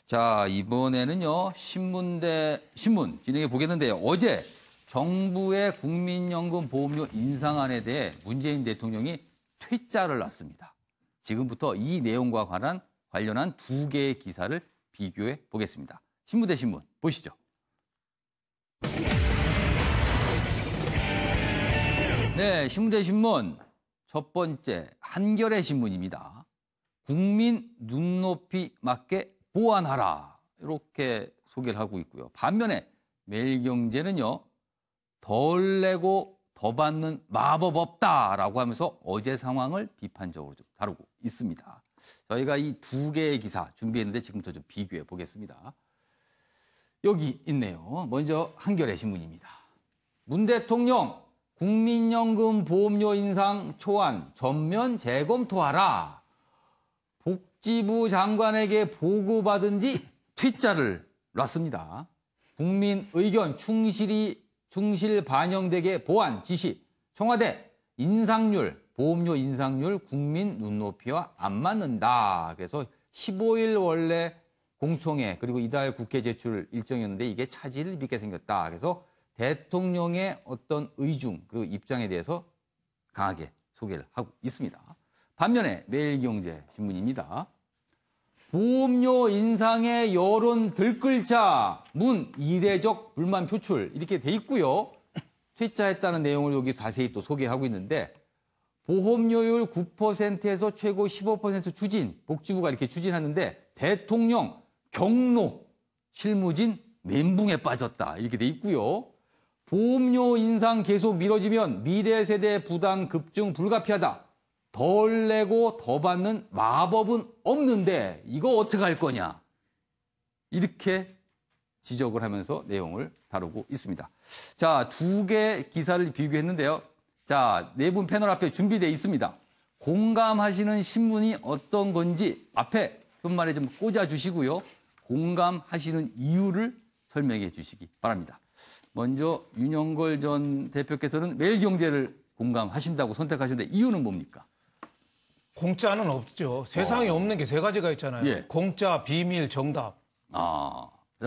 자, 이번에는요, 신문 진행해 보겠는데요. 어제 정부의 국민연금 보험료 인상안에 대해 문재인 대통령이 퇴짜를 놨습니다. 지금부터 이 내용과 관련한 두 개의 기사를 비교해 보겠습니다. 신문 대 신문 보시죠. 네, 신문 대 신문 첫 번째 한겨레 신문입니다. 국민 눈높이 맞게 보완하라 이렇게 소개를 하고 있고요. 반면에 매일경제는요. 덜 내고 더 받는 마법 없다라고 하면서 어제 상황을 비판적으로 좀 다루고 있습니다. 저희가 이 두 개의 기사 준비했는데 지금부터 좀 비교해 보겠습니다. 여기 있네요. 먼저 한겨레 신문입니다. 문 대통령 국민연금 보험료 인상 초안 전면 재검토하라. 복지부 장관에게 보고받은 뒤 퇴짜를 놨습니다. 국민 의견 충실 반영되게 보완 지시. 청와대 보험료 인상률 국민 눈높이와 안 맞는다. 그래서 15일 원래 공청회 그리고 이달 국회 제출 일정이었는데 이게 차질을 빚게 생겼다. 그래서 대통령의 어떤 의중 그리고 입장에 대해서 강하게 소개를 하고 있습니다. 반면에 매일경제신문입니다. 보험료 인상의 여론 들끓자 문 이례적 불만 표출 이렇게 돼 있고요. 퇴짜했다는 내용을 여기 자세히 또 소개하고 있는데 보험료율 9%에서 최고 15% 추진 복지부가 이렇게 추진하는데 대통령 경로 실무진 멘붕에 빠졌다 이렇게 돼 있고요. 보험료 인상 계속 미뤄지면 미래 세대 부담 급증 불가피하다. 덜 내고 더 받는 마법은 없는데 이거 어떻게 할 거냐. 이렇게 지적을 하면서 내용을 다루고 있습니다. 자, 두 개 기사를 비교했는데요. 자, 네 분 패널 앞에 준비되어 있습니다. 공감하시는 신문이 어떤 건지 앞에 편말에 좀 꽂아주시고요. 공감하시는 이유를 설명해 주시기 바랍니다. 먼저 윤영걸 전 대표께서는 매일경제를 공감하신다고 선택하셨는데 이유는 뭡니까? 공짜는 없죠. 세상에 없는 게 세 가지가 있잖아요. 예. 공짜, 비밀, 정답.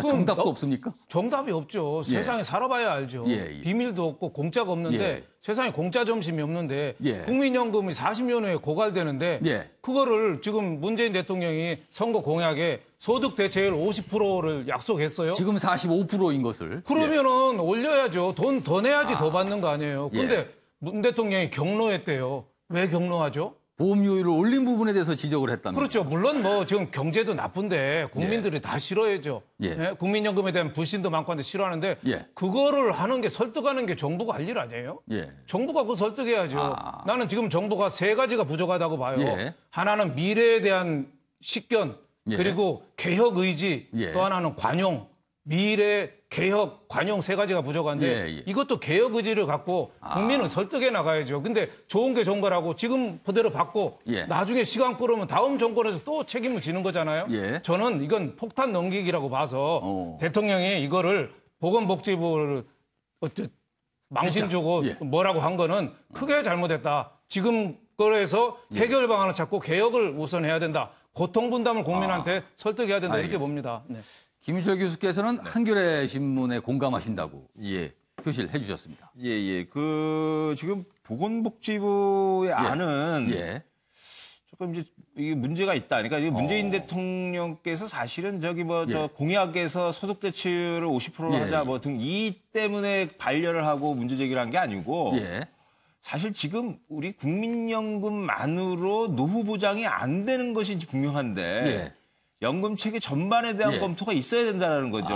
정답도 없습니까? 정답이 없죠. 예. 세상에 살아봐야 알죠. 예. 비밀도 없고 공짜가 없는데 예. 세상에 공짜 점심이 없는데 예. 국민연금이 40년 후에 고갈되는데 예. 그거를 지금 문재인 대통령이 선거 공약에 소득 대체율 50%를 약속했어요. 지금 45%인 것을. 그러면은 올려야죠. 돈 더 내야지 더 받는 거 아니에요. 근데 문 대통령이 경로했대요. 왜 경로하죠? 보험료율을 올린 부분에 대해서 지적을 했답니다. 그렇죠. 물론 뭐 지금 경제도 나쁜데 국민들이 다 싫어해죠. 예. 국민연금에 대한 불신도 많고 한데 싫어하는데 예. 그거를 하는 게 설득하는 게 정부가 할 일 아니에요? 예. 정부가 그거 설득해야죠. 나는 지금 정부가 세 가지가 부족하다고 봐요. 예. 하나는 미래에 대한 식견 예. 그리고 개혁 의지 예. 또 하나는 관용. 미래, 개혁, 관용 세 가지가 부족한데 이것도 개혁 의지를 갖고 국민을 설득해 나가야죠. 근데 좋은 게 좋은 거라고 지금 그대로 받고 나중에 시간 끌으면 다음 정권에서 또 책임을 지는 거잖아요. 저는 이건 폭탄 넘기기라고 봐서 대통령이 이거를 보건복지부를 망신 주고 뭐라고 한 거는 크게 잘못했다. 지금 거에서 해결 방안을 찾고 개혁을 우선해야 된다. 고통 분담을 국민한테 설득해야 된다. 이렇게 봅니다. 네. 김인철 교수께서는 한겨레 신문에 공감하신다고 표시를 해주셨습니다. 지금 보건복지부의 안은 조금 이제 이게 문제가 있다. 그러니까 문재인 대통령께서 사실은 저 공약에서 소득 대체율을 50%로 하자 뭐 등 이 때문에 반려를 하고 문제 제기를 한 게 아니고 사실 지금 우리 국민연금만으로 노후 보장이 안 되는 것이 분명한데. 연금 체계 전반에 대한 검토가 있어야 된다는 거죠.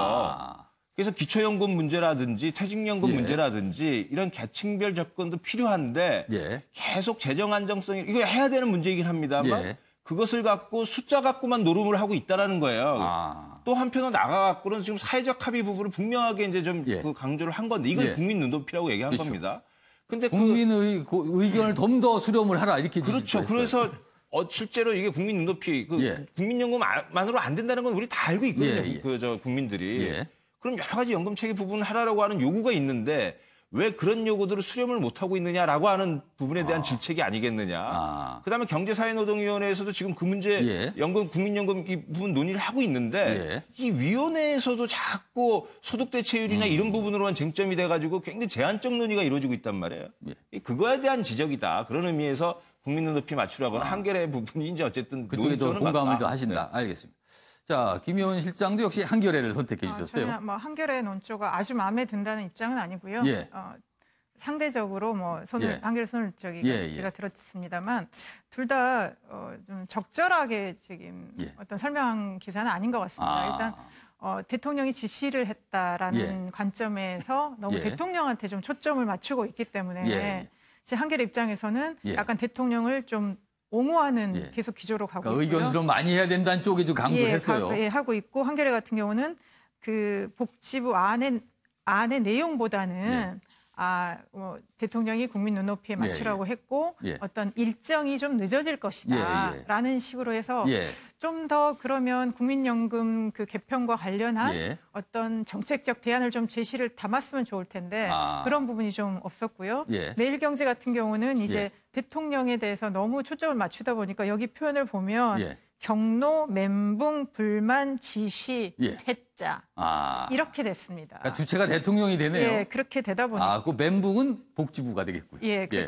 그래서 기초연금 문제라든지 퇴직연금 문제라든지 이런 계층별 접근도 필요한데 계속 재정 안정성이 이거 해야 되는 문제이긴 합니다만 그것을 갖고 숫자 갖고만 노름을 하고 있다라는 거예요. 또 한편으로 나가갖고는 지금 사회적 합의 부분을 분명하게 이제 좀 그 강조를 한 건데 이건 국민 눈높이라고 얘기한 겁니다. 근데 국민의 의견을 좀 더 수렴을 하라 이렇게 그렇죠. 그래서 실제로 이게 국민 눈높이, 국민연금만으로 안 된다는 건 우리 다 알고 있거든요. 국민들이. 그럼 여러 가지 연금 체계 부분을 하라고 하는 요구가 있는데 왜 그런 요구들을 수렴을 못하고 있느냐라고 하는 부분에 대한 질책이 아니겠느냐. 그다음에 경제사회노동위원회에서도 지금 그 문제 연금, 국민연금 이 부분 논의를 하고 있는데 이 위원회에서도 자꾸 소득대체율이나 이런 부분으로만 쟁점이 돼가지고 굉장히 제한적 논의가 이루어지고 있단 말이에요. 그거에 대한 지적이다. 그런 의미에서 국민 눈높이 맞추라거나 한겨레 부분이 이제 어쨌든 그쪽에 더 공감을 더 하신다. 네. 알겠습니다. 자, 김효은 실장도 역시 한겨레를 선택해 주셨어요. 저는 뭐 한겨레 논조가 아주 마음에 든다는 입장은 아니고요. 상대적으로 뭐 한겨레 손을 제가 들었습니다만 둘 다 좀 적절하게 지금 어떤 설명 기사는 아닌 것 같습니다. 일단 대통령이 지시를 했다라는 관점에서 너무 대통령한테 좀 초점을 맞추고 있기 때문에 제 한겨레 입장에서는 약간 대통령을 좀 옹호하는 계속 기조로 가고 있고요. 의견 수렴 많이 해야 된다는 쪽에 좀 강조를 했어요. 하고 있고 한겨레 같은 경우는 그 복지부 안의 내용보다는 대통령이 국민 눈높이에 맞추라고 했고 어떤 일정이 좀 늦어질 것이다라는 식으로 해서 좀 더 그러면 국민연금 그 개편과 관련한 어떤 정책적 대안을 좀 제시를 담았으면 좋을 텐데 그런 부분이 좀 없었고요. 매일경제 같은 경우는 이제 대통령에 대해서 너무 초점을 맞추다 보니까 여기 표현을 보면 경로, 멘붕, 불만, 지시, 퇴짜 이렇게 됐습니다. 그러니까 주체가 대통령이 되네요. 그렇게 되다 보니까. 그 멘붕은 복지부가 되겠고요.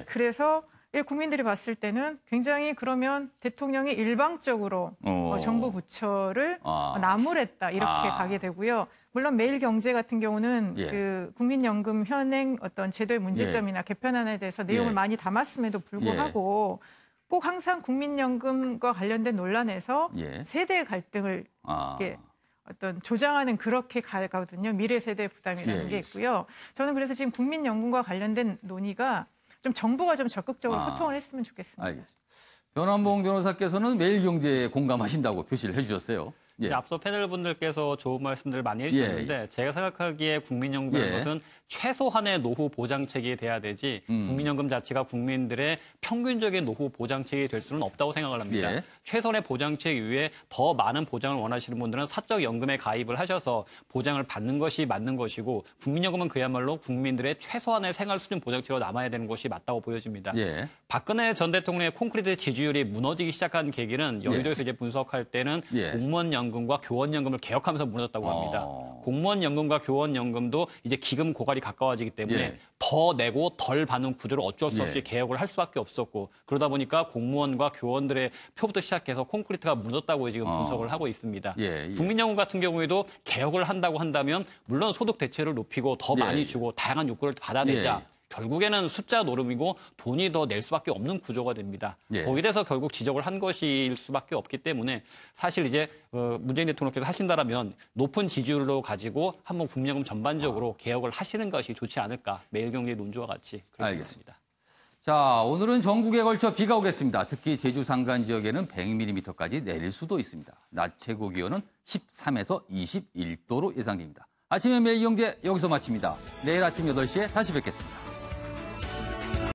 그래서 국민들이 봤을 때는 굉장히 그러면 대통령이 일방적으로 정부 부처를 나무랬다 이렇게 가게 되고요. 물론 매일경제 같은 경우는 그 국민연금 현행 어떤 제도의 문제점이나 개편안에 대해서 내용을 많이 담았음에도 불구하고 꼭 항상 국민연금과 관련된 논란에서 세대 갈등을 어떤 조장하는 그렇게 가거든요. 미래 세대 부담이라는 게 있고요. 저는 그래서 지금 국민연금과 관련된 논의가 좀 정부가 좀 적극적으로 소통을 했으면 좋겠습니다. 알겠습니다. 변환봉 변호사께서는 매일경제에 공감하신다고 표시를 해주셨어요. 앞서 패널분들께서 좋은 말씀들 많이 해주셨는데 제가 생각하기에 국민연금이라는 것은 최소한의 노후 보장책이 돼야 되지 국민연금 자체가 국민들의 평균적인 노후 보장책이 될 수는 없다고 생각을 합니다. 최선의 보장책 이후에 더 많은 보장을 원하시는 분들은 사적 연금에 가입을 하셔서 보장을 받는 것이 맞는 것이고 국민연금은 그야말로 국민들의 최소한의 생활 수준 보장책으로 남아야 되는 것이 맞다고 보여집니다. 박근혜 전 대통령의 콘크리트 지지율이 무너지기 시작한 계기는 여의도에서 이제 분석할 때는 공무원 연금과 교원 연금을 개혁하면서 무너졌다고 합니다. 공무원 연금과 교원 연금도 이제 기금 고갈이 가까워지기 때문에 더 내고 덜 받는 구조를 어쩔 수 없이 개혁을 할 수밖에 없었고 그러다 보니까 공무원과 교원들의 표부터 시작해서 콘크리트가 무너졌다고 지금 분석을 하고 있습니다. 국민연금 같은 경우에도 개혁을 한다고 한다면 물론 소득 대체를 높이고 더 많이 주고 다양한 요구를 받아내자. 결국에는 숫자 노름이고 돈이 더 낼 수밖에 없는 구조가 됩니다. 거기에서 결국 지적을 한 것일 수밖에 없기 때문에 사실 이제 문재인 대통령께서 하신다라면 높은 지지율로 가지고 한번 국민연금 전반적으로 개혁을 하시는 것이 좋지 않을까. 매일경제 논조와 같이 알겠습니다. 자, 오늘은 전국에 걸쳐 비가 오겠습니다. 특히 제주 산간 지역에는 100mm까지 내릴 수도 있습니다. 낮 최고 기온은 13에서 21도로 예상됩니다. 아침에 매일경제 여기서 마칩니다. 내일 아침 8시에 다시 뵙겠습니다.